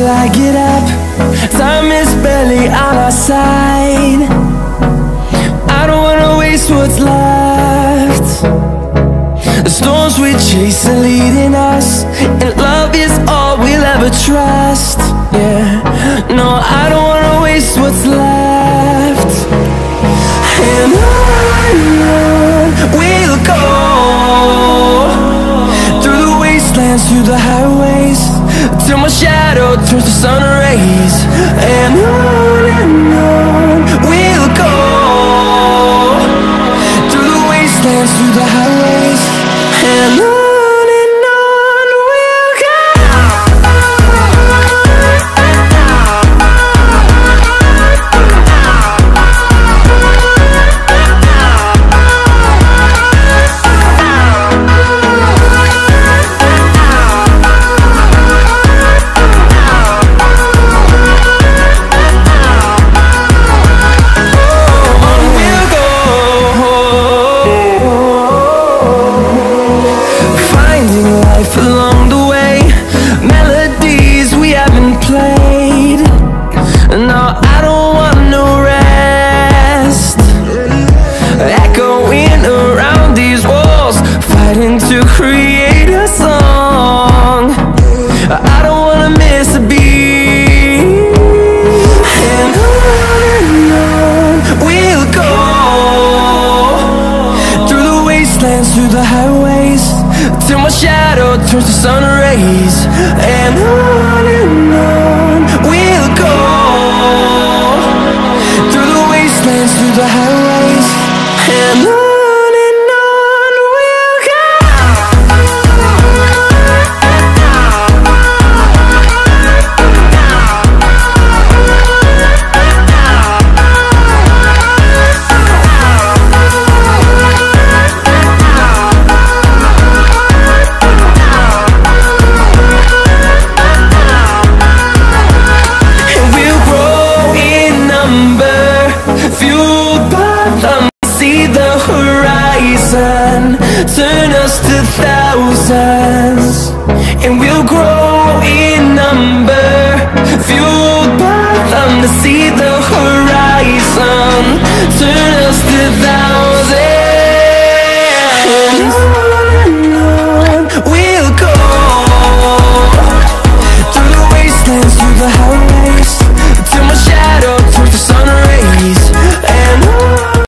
I get up, time is barely on our side. I don't wanna waste what's left. The storms we chase are leading us, and love is all we'll ever trust. Yeah, no, I don't wanna waste what's